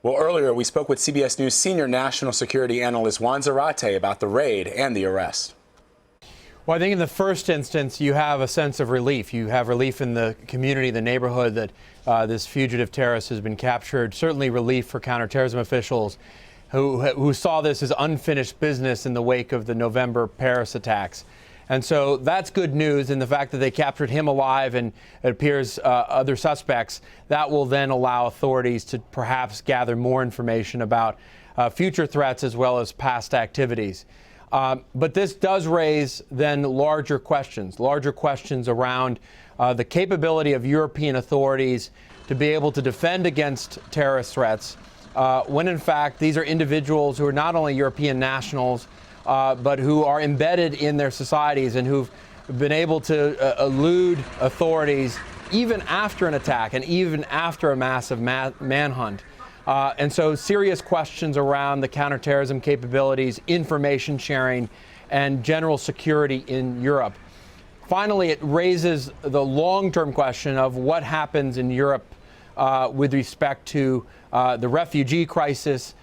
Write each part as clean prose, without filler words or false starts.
Well, earlier we spoke with CBS News senior national security analyst Juan Zarate about the raid and the arrest. Well, I think in the first instance, you have a sense of relief. You have relief in the community, the neighborhood, that this fugitive terrorist has been captured. Certainly relief for counterterrorism officials who saw this as unfinished business in the wake of the November Paris attacks. And so that's good news, and the fact that they captured him alive and it appears other suspects, that will then allow authorities to perhaps gather more information about future threats as well as past activities. But this does raise then larger questions around the capability of European authorities to be able to defend against terrorist threats when in fact these are individuals who are not only European nationals, but who are embedded in their societies and who've been able to elude authorities even after an attack and even after a massive manhunt. And so serious questions around the counterterrorism capabilities, information sharing, and general security in Europe. Finally, it raises the long-term question of what happens in Europe with respect to the refugee crisis,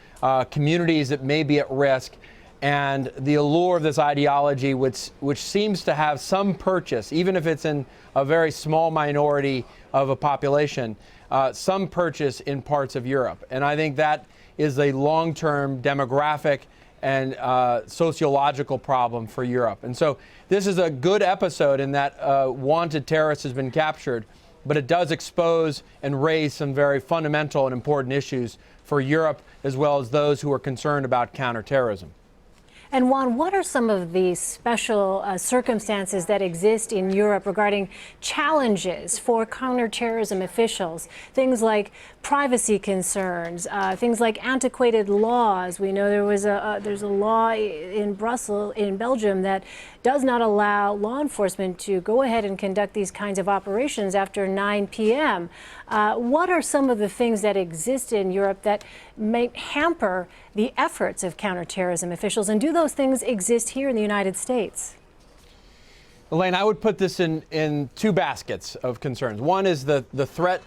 communities that may be at risk, and the allure of this ideology, which seems to have some purchase, even if it's in a very small minority of a population, some purchase in parts of Europe. And I think that is a long-term demographic and sociological problem for Europe. And so this is a good episode in that wanted terrorist has been captured, but it does expose and raise some very fundamental and important issues for Europe, as well as those who are concerned about counterterrorism. And Juan, what are some of the special circumstances that exist in Europe regarding challenges for counterterrorism officials? Things like privacy concerns, things like antiquated laws. We know there's a law in Brussels, in Belgium, that does not allow law enforcement to go ahead and conduct these kinds of operations after 9 p.m. What are some of the things that exist in Europe that may hamper the efforts of counterterrorism officials, and do those things exist here in the United States? Elaine, I would put this in two baskets of concerns. One is the threat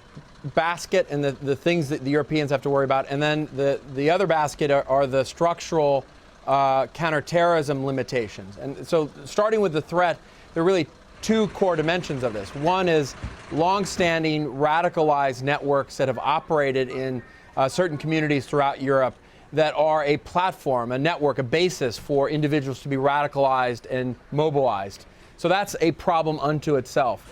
basket and the things that the Europeans have to worry about, and then the other basket are the structural counterterrorism limitations. And so starting with the threat, there are really two core dimensions of this. One is long-standing radicalized networks that have operated in certain communities throughout Europe that are a platform, a network, a basis for individuals to be radicalized and mobilized. So that's a problem unto itself.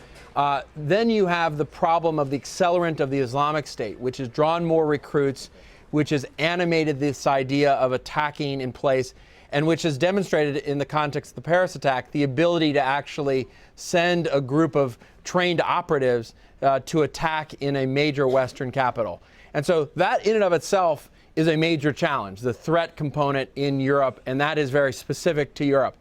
Then you have the problem of the accelerant of the Islamic State, which has drawn more recruits, which has animated this idea of attacking in place, and which has demonstrated in the context of the Paris attack the ability to actually send a group of trained operatives to attack in a major Western capital. And so that in and of itself is a major challenge, the threat component in Europe, and that is very specific to Europe.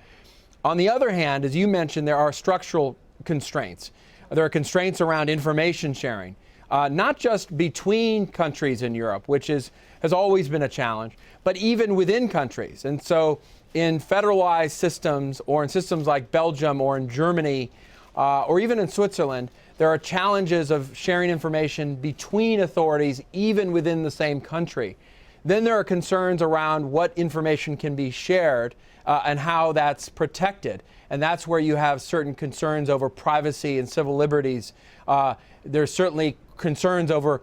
On the other hand, as you mentioned, there are structural constraints. There are constraints around information sharing, not just between countries in Europe, which has always been a challenge, but even within countries. And so in federalized systems, or in systems like Belgium or in Germany, or even in Switzerland, there are challenges of sharing information between authorities, even within the same country. Then there are concerns around what information can be shared and how that's protected. And that's where you have certain concerns over privacy and civil liberties. There's certainly concerns over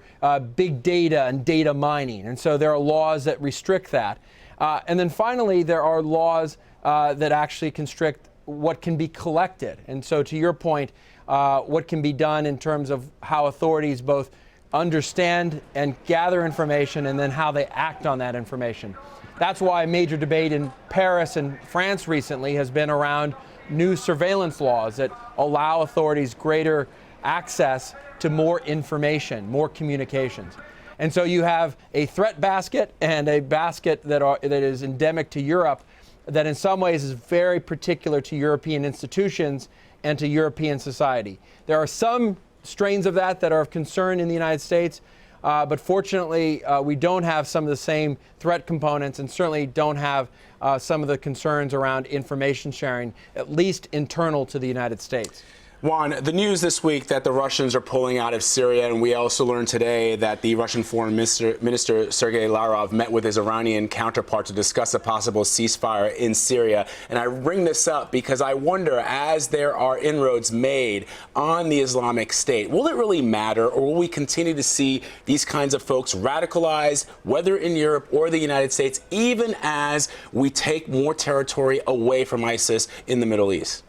big data and data mining. And so there are laws that restrict that. And then finally, there are laws that actually constrict what can be collected. And so to your point, what can be done in terms of how authorities both understand and gather information and then how they act on that information. That's why a major debate in Paris and France recently has been around new surveillance laws that allow authorities greater access to more information, more communications. And so you have a threat basket and a basket that is endemic to Europe that in some ways is very particular to European institutions and to European society. There are some strains of that are of concern in the United States, but fortunately we don't have some of the same threat components and certainly don't have some of the concerns around information sharing, at least internal to the United States. Juan, the news this week that the Russians are pulling out of Syria, and we also learned today that the Russian Foreign Minister Sergei Lavrov met with his Iranian counterpart to discuss a possible ceasefire in Syria. And I bring this up because I wonder, as there are inroads made on the Islamic State, will it really matter, or will we continue to see these kinds of folks radicalized, whether in Europe or the United States, even as we take more territory away from ISIS in the Middle East?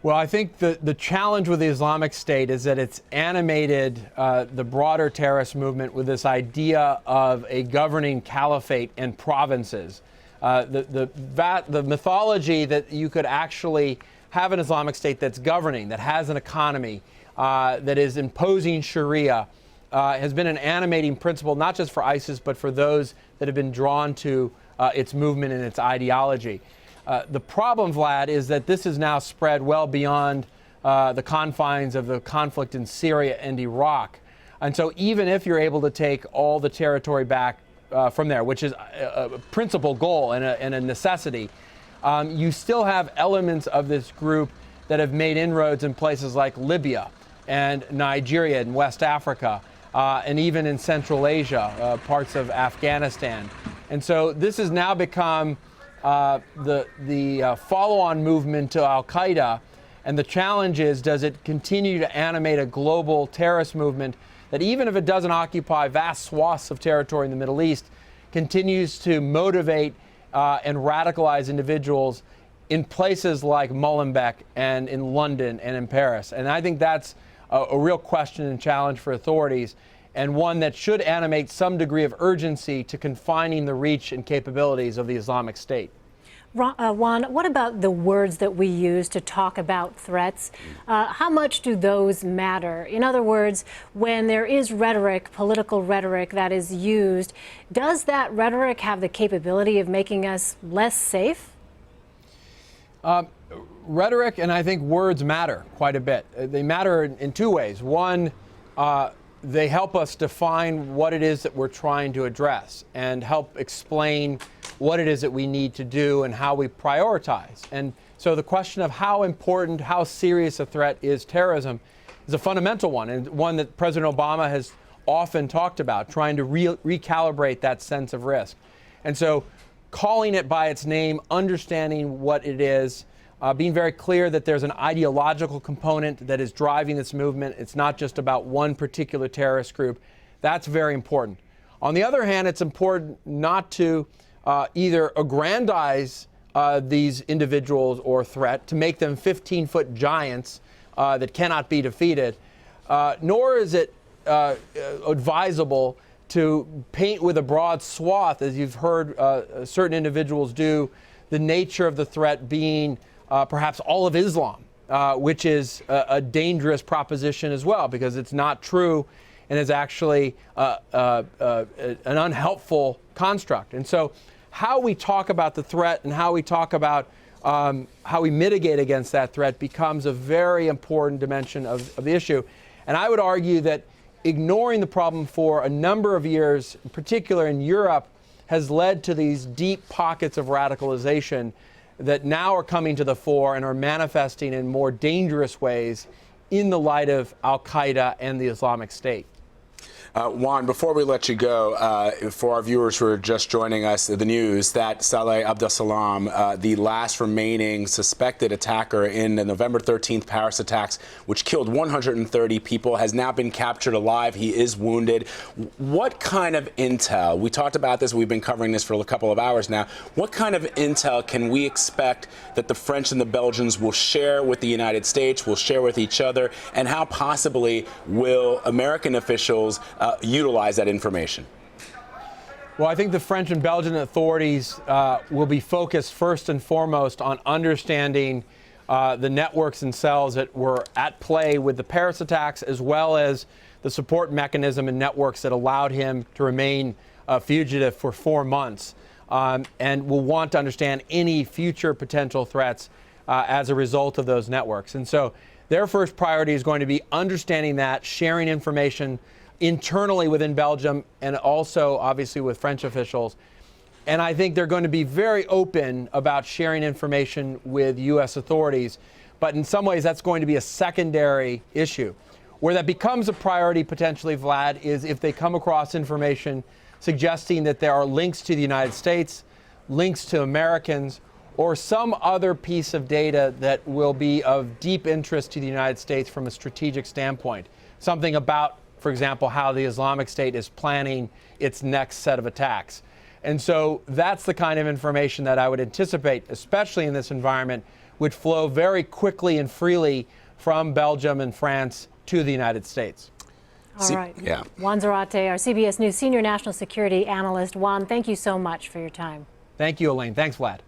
Well, I think the challenge with the Islamic State is that it's animated the broader terrorist movement with this idea of a governing caliphate and provinces. The mythology that you could actually have an Islamic State that's governing, that has an economy, that is imposing Sharia, has been an animating principle, not just for ISIS, but for those that have been drawn to its movement and its ideology. The problem, Vlad, is that this has now spread well beyond the confines of the conflict in Syria and Iraq. And so even if you're able to take all the territory back from there, which is a principal goal and a necessity, you still have elements of this group that have made inroads in places like Libya and Nigeria and West Africa, and even in Central Asia, parts of Afghanistan. And so this has now become the follow-on movement to al-Qaeda, and the challenge is, does it continue to animate a global terrorist movement that, even if it doesn't occupy vast swaths of territory in the Middle East, continues to motivate and radicalize individuals in places like Molenbeek and in London and in Paris? And I think that's a real question and challenge for authorities, and one that should animate some degree of urgency to confining the reach and capabilities of the Islamic State. Juan, what about the words that we use to talk about threats? How much do those matter? In other words, when there is rhetoric, political rhetoric that is used, does that rhetoric have the capability of making us less safe? Rhetoric and I think words matter quite a bit. They matter in two ways. One, they help us define what it is that we're trying to address and help explain what it is that we need to do and how we prioritize. And so the question of how important, how serious a threat is terrorism is a fundamental one, and one that President Obama has often talked about, trying to recalibrate that sense of risk. And so calling it by its name, understanding what it is, being very clear that there's an ideological component that is driving this movement. It's not just about one particular terrorist group. That's very important. On the other hand, it's important not to either aggrandize these individuals or threat, to make them 15-foot giants that cannot be defeated, nor is it advisable to paint with a broad swath, as you've heard certain individuals do, the nature of the threat being perhaps all of Islam, which is a dangerous proposition as well, because it's not true and is actually an unhelpful construct. And so how we talk about the threat and how we talk about how we mitigate against that threat becomes a very important dimension of the issue. And I would argue that ignoring the problem for a number of years, in particular in Europe, has led to these deep pockets of radicalization that now are coming to the fore and are manifesting in more dangerous ways in the light of al-Qaeda and the Islamic State. Juan, before we let you go, for our viewers who are just joining us, the news that Salah Abdeslam, the last remaining suspected attacker in the November 13th Paris attacks, which killed 130 people, has now been captured alive. He is wounded. What kind of intel? We talked about this. We've been covering this for a couple of hours now. What kind of intel can we expect that the French and the Belgians will share with the United States, will share with each other, and how possibly will American officials utilize that information? Well, I think the French and Belgian authorities will be focused first and foremost on understanding the networks themselves that were at play with the Paris attacks, as well as the support mechanism and networks that allowed him to remain a fugitive for 4 months, and will want to understand any future potential threats as a result of those networks. And so their first priority is going to be understanding that, sharing information internally within Belgium and also obviously with French officials. And I think they're going to be very open about sharing information with U.S. authorities. But in some ways, that's going to be a secondary issue. Where that becomes a priority potentially, Vlad, is if they come across information suggesting that there are links to the United States, links to Americans, or some other piece of data that will be of deep interest to the United States from a strategic standpoint. Something about, for example, how the Islamic State is planning its next set of attacks. And so that's the kind of information that I would anticipate, especially in this environment, would flow very quickly and freely from Belgium and France to the United States. All right. Yeah. Juan Zarate, our CBS News senior national security analyst. Juan, thank you so much for your time. Thank you, Elaine. Thanks, Vlad.